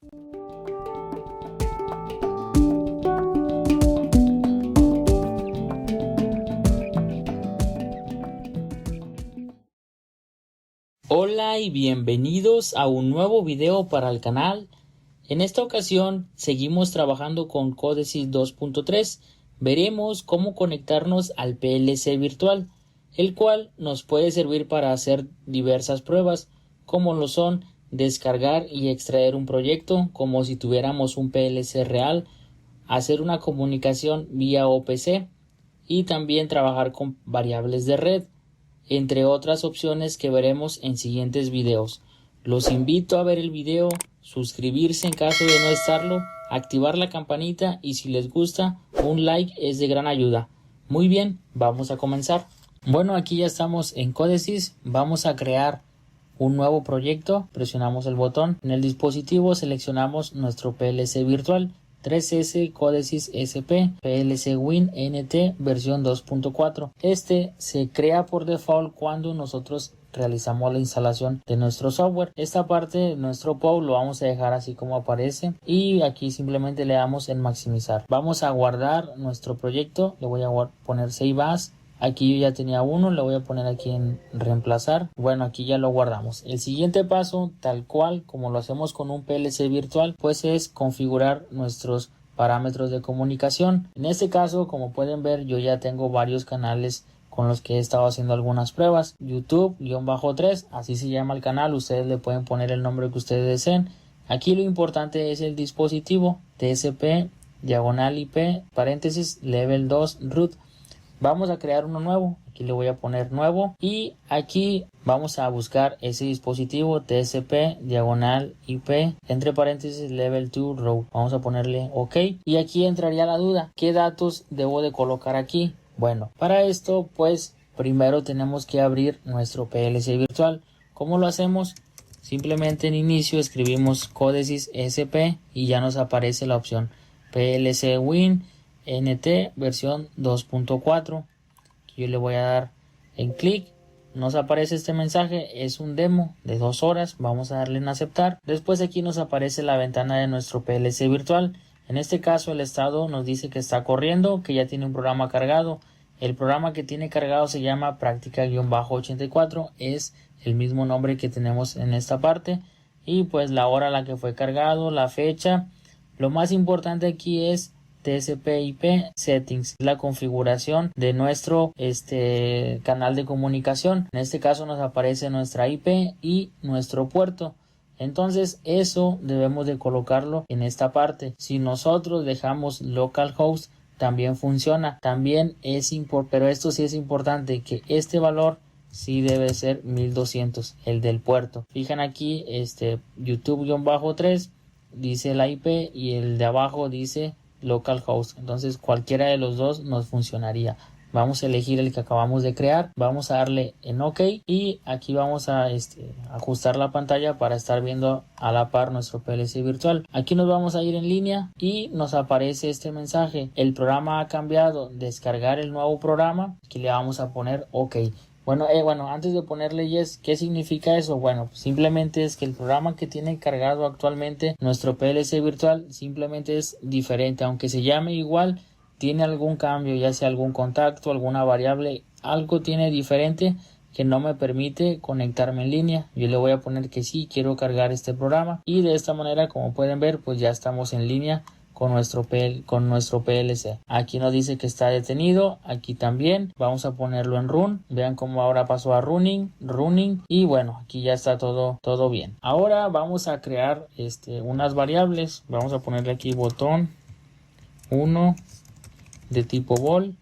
Hola y bienvenidos a un nuevo video para el canal. En esta ocasión seguimos trabajando con Codesys 2.3. Veremos cómo conectarnos al PLC virtual, el cual nos puede servir para hacer diversas pruebas, como lo son descargar y extraer un proyecto como si tuviéramos un PLC real, hacer una comunicación vía OPC y también trabajar con variables de red, entre otras opciones que veremos en siguientes videos. Los invito a ver el video, suscribirse en caso de no estarlo, activar la campanita y si les gusta, un like es de gran ayuda. Muy bien, vamos a comenzar. Bueno, aquí ya estamos en Codesys. Vamos a crear un nuevo proyecto. Presionamos el botón. En el dispositivo seleccionamos nuestro PLC virtual. 3S Codesys SP PLC Win NT versión 2.4. Este se crea por default cuando nosotros realizamos la instalación de nuestro software. Esta parte, nuestro POW, lo vamos a dejar así como aparece y aquí simplemente le damos en maximizar. Vamos a guardar nuestro proyecto. Le voy a poner Save As. Aquí yo ya tenía uno, le voy a poner aquí en reemplazar. Bueno, aquí ya lo guardamos. El siguiente paso, tal cual como lo hacemos con un PLC virtual, pues es configurar nuestros parámetros de comunicación. En este caso, como pueden ver, yo ya tengo varios canales con los que he estado haciendo algunas pruebas. YouTube-3, así se llama el canal. Ustedes le pueden poner el nombre que ustedes deseen. Aquí lo importante es el dispositivo TSP, diagonal IP, paréntesis, level 2, root. Vamos a crear uno nuevo, aquí le voy a poner nuevo y aquí vamos a buscar ese dispositivo TSP diagonal IP entre paréntesis level 2 row. Vamos a ponerle OK y aquí entraría la duda, ¿qué datos debo de colocar aquí? Bueno, para esto pues primero tenemos que abrir nuestro PLC virtual. ¿Cómo lo hacemos? Simplemente en inicio escribimos Codesys SP y ya nos aparece la opción PLC Win NT versión 2.4. Yo le voy a dar en clic, nos aparece este mensaje, es un demo de 2 horas, vamos a darle en aceptar. Después aquí nos aparece la ventana de nuestro PLC virtual. En este caso el estado nos dice que está corriendo, que ya tiene un programa cargado. El programa que tiene cargado se llama Práctica-84, es el mismo nombre que tenemos en esta parte y pues la hora a la que fue cargado, la fecha. Lo más importante aquí es TCP/IP settings, la configuración de nuestro canal de comunicación. En este caso nos aparece nuestra IP y nuestro puerto. Entonces eso debemos de colocarlo en esta parte. Si nosotros dejamos localhost también funciona. También es importante, pero esto sí es importante, que este valor sí debe ser 1200, el del puerto. Fijan aquí YouTube-3 dice la IP y el de abajo dice localhost, entonces cualquiera de los dos nos funcionaría. Vamos a elegir el que acabamos de crear, vamos a darle en OK y aquí vamos a ajustar la pantalla para estar viendo a la par nuestro PLC virtual. Aquí nos vamos a ir en línea y nos aparece este mensaje: el programa ha cambiado, descargar el nuevo programa. Aquí le vamos a poner OK. Bueno, antes de ponerle yes, ¿qué significa eso? Bueno, simplemente es que el programa que tiene cargado actualmente nuestro PLC virtual simplemente es diferente, aunque se llame igual, tiene algún cambio, ya sea algún contacto, alguna variable, algo tiene diferente que no me permite conectarme en línea. Yo le voy a poner que sí, quiero cargar este programa y de esta manera, como pueden ver, pues ya estamos en línea con nuestro PLC. Aquí nos dice que está detenido, aquí también vamos a ponerlo en run. Vean cómo ahora pasó a running y bueno, aquí ya está todo bien. Ahora vamos a crear unas variables. Vamos a ponerle aquí botón 1 de tipo vol,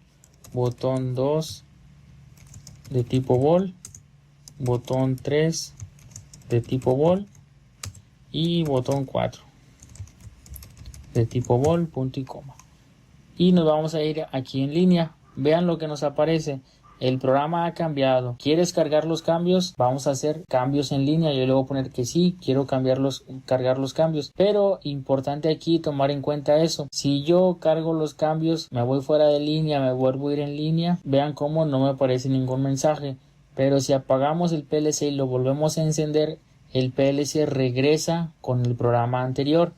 botón 2 de tipo vol, botón 3 de tipo vol y botón 4 de tipo vol, punto y coma. Y nos vamos a ir aquí en línea. Vean lo que nos aparece. El programa ha cambiado. ¿Quieres cargar los cambios? Vamos a hacer cambios en línea. Yo le voy a poner que sí, quiero cargar los cambios. Pero importante aquí tomar en cuenta eso. Si yo cargo los cambios, me voy fuera de línea, me vuelvo a ir en línea. Vean cómo no me aparece ningún mensaje. Pero si apagamos el PLC y lo volvemos a encender, el PLC regresa con el programa anterior.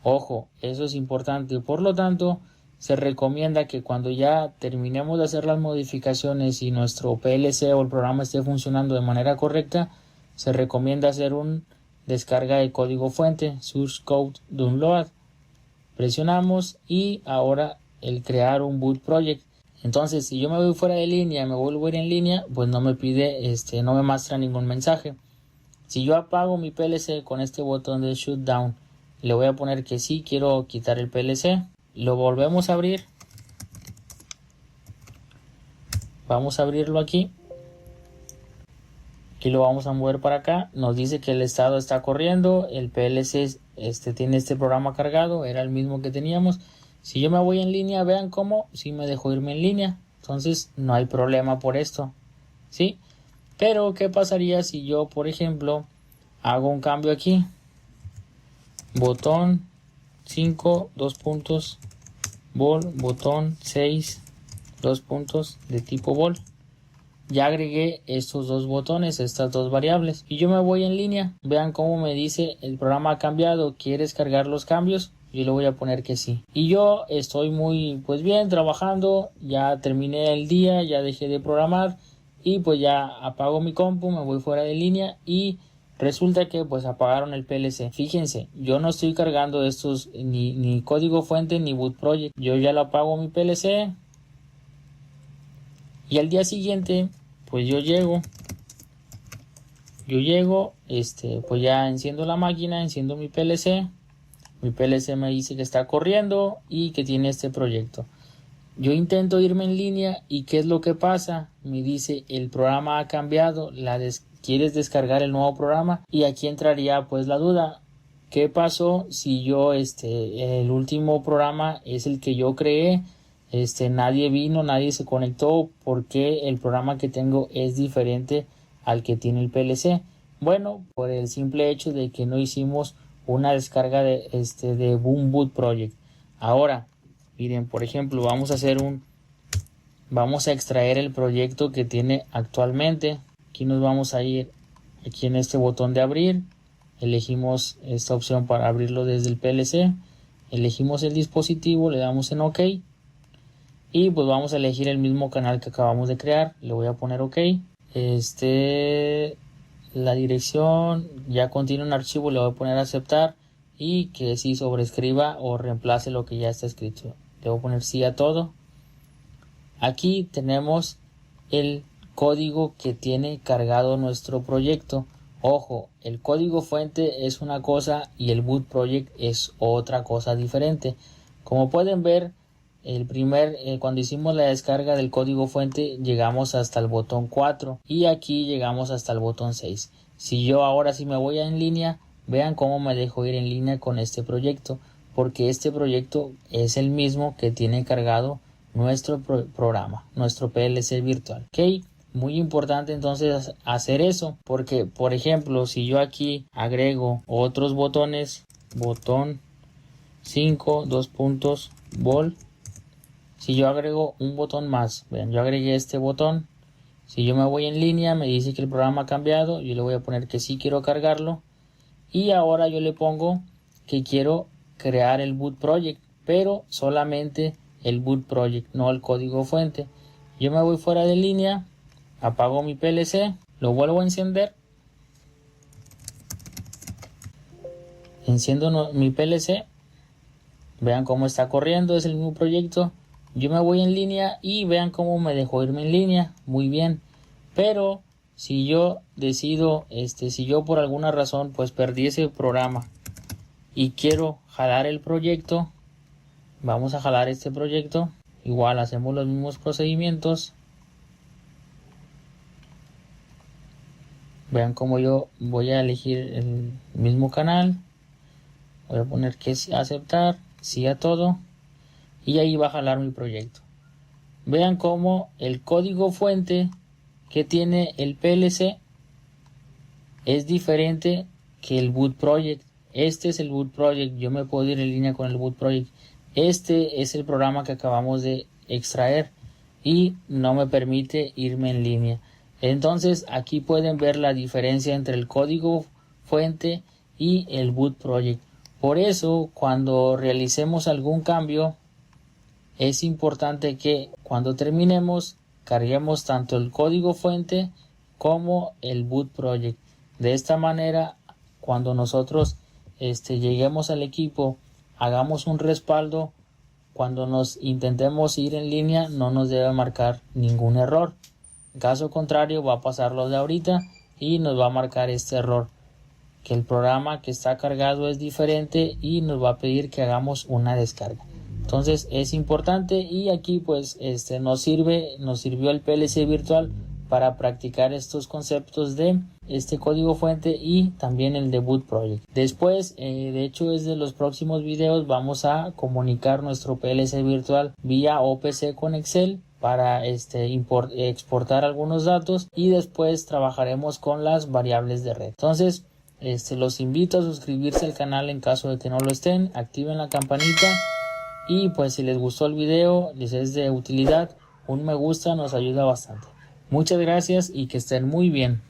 Ojo, eso es importante. Por lo tanto, se recomienda que cuando ya terminemos de hacer las modificaciones y nuestro PLC o el programa esté funcionando de manera correcta, se recomienda hacer un descarga de código fuente, source code download. Presionamos y ahora el crear un boot project. Entonces, si yo me voy fuera de línea, me vuelvo a ir en línea, pues no me pide, no me muestra ningún mensaje. Si yo apago mi PLC con este botón de shutdown, le voy a poner que sí, quiero quitar el PLC. Lo volvemos a abrir. Vamos a abrirlo aquí. Aquí lo vamos a mover para acá. Nos dice que el estado está corriendo. El PLC tiene este programa cargado. Era el mismo que teníamos. Si yo me voy en línea, vean cómo sí me dejó irme en línea. Entonces no hay problema por esto. ¿Sí? Pero ¿qué pasaría si yo, por ejemplo, hago un cambio aquí? Botón 5, 2 puntos, vol, botón 6, 2 puntos de tipo vol. Ya agregué estos dos botones, estas dos variables, y yo me voy en línea. Vean cómo me dice el programa ha cambiado. ¿Quieres cargar los cambios? Yo le voy a poner que sí. Y yo estoy muy bien trabajando. Ya terminé el día, ya dejé de programar y pues ya apago mi compu, me voy fuera de línea y resulta que pues apagaron el PLC. Fíjense, yo no estoy cargando estos ni código fuente ni boot project. Yo ya lo apago mi PLC y al día siguiente pues yo llego, pues ya enciendo la máquina, enciendo mi PLC me dice que está corriendo y que tiene este proyecto. Yo intento irme en línea y ¿qué es lo que pasa? Me dice el programa ha cambiado, ¿quieres descargar el nuevo programa? Y aquí entraría pues la duda. ¿Qué pasó si yo el último programa es el que yo creé? Nadie vino, nadie se conectó, porque el programa que tengo es diferente al que tiene el PLC. Bueno, por el simple hecho de que no hicimos una descarga de Boom Boot Project. Ahora, miren, por ejemplo, vamos a extraer el proyecto que tiene actualmente. Aquí nos vamos a ir aquí en este botón de abrir. Elegimos esta opción para abrirlo desde el PLC. Elegimos el dispositivo, le damos en OK. Y pues vamos a elegir el mismo canal que acabamos de crear. Le voy a poner OK. La dirección ya contiene un archivo, le voy a poner aceptar y que sí sobrescriba o reemplace lo que ya está escrito. Le voy a poner sí a todo. Aquí tenemos el código que tiene cargado nuestro proyecto. Ojo, el código fuente es una cosa y el boot project es otra cosa diferente. Como pueden ver, cuando hicimos la descarga del código fuente llegamos hasta el botón 4 y aquí llegamos hasta el botón 6. Si yo ahora sí me voy en línea, vean cómo me dejo ir en línea con este proyecto, porque este proyecto es el mismo que tiene cargado nuestro programa, nuestro PLC virtual. ¿Ok? Muy importante entonces hacer eso, porque por ejemplo si yo aquí agrego otros botones, botón 5, 2 puntos, vol. Si yo agrego un botón más, vean, yo agregué este botón. Si yo me voy en línea, me dice que el programa ha cambiado. Yo le voy a poner que sí quiero cargarlo. Y ahora yo le pongo que quiero crear el boot project, pero solamente el boot project, no el código fuente. Yo me voy fuera de línea, apago mi PLC, lo vuelvo a encender. Enciendo mi PLC. Vean cómo está corriendo, es el mismo proyecto. Yo me voy en línea y vean cómo me dejó irme en línea. Muy bien. Pero si yo decido, si yo por alguna razón pues perdí ese programa y quiero jalar el proyecto, vamos a jalar este proyecto. Igual hacemos los mismos procedimientos. Vean cómo yo voy a elegir el mismo canal. Voy a poner que sí, aceptar, sí a todo. Y ahí va a jalar mi proyecto. Vean cómo el código fuente que tiene el PLC es diferente que el boot project. Este es el boot project. Yo me puedo ir en línea con el boot project. Este es el programa que acabamos de extraer y no me permite irme en línea. Entonces aquí pueden ver la diferencia entre el código fuente y el boot project. Por eso, cuando realicemos algún cambio, es importante que cuando terminemos carguemos tanto el código fuente como el boot project. De esta manera, cuando nosotros lleguemos al equipo, hagamos un respaldo, cuando nos intentemos ir en línea no nos debe marcar ningún error. En caso contrario, va a pasar lo de ahorita y nos va a marcar este error, que el programa que está cargado es diferente y nos va a pedir que hagamos una descarga. Entonces es importante, y aquí pues nos sirvió el PLC virtual para practicar estos conceptos de este código fuente y también el de boot project. Después, de hecho, desde los próximos videos vamos a comunicar nuestro PLC virtual vía OPC con Excel para exportar algunos datos, y después trabajaremos con las variables de red. Entonces los invito a suscribirse al canal en caso de que no lo estén, activen la campanita, y pues si les gustó el video, les es de utilidad, un me gusta nos ayuda bastante. Muchas gracias y que estén muy bien.